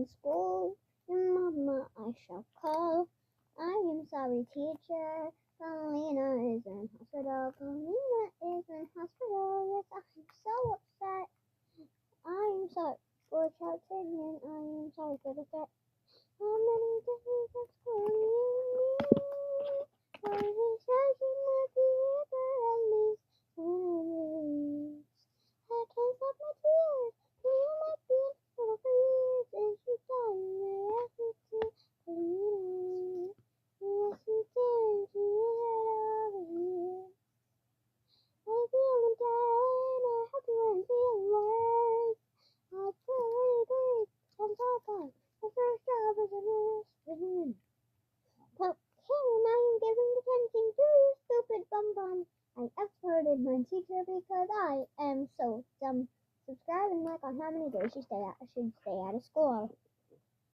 in school. Your mama I shall call. I am sorry, teacher. Paulina is in hospital. Paulina is in hospital. Yes, I'm so upset. I am sorry for shouting and I am sorry for the threat. How many days of school you need? For the searching might be here at least 2 weeks. I can't stop my tears. You might be in hospital for years. And she died and I asked you to Paulina. Yes, you did. She is right over here. I feel tired. I hope you won't feel worse. I feel really great. I'm so fine. My first job as a nurse. Well, Karen, I am giving attention to you, stupid bum. I exploded my teacher because I am so dumb. Subscribe and like on how many days you should stay out of school.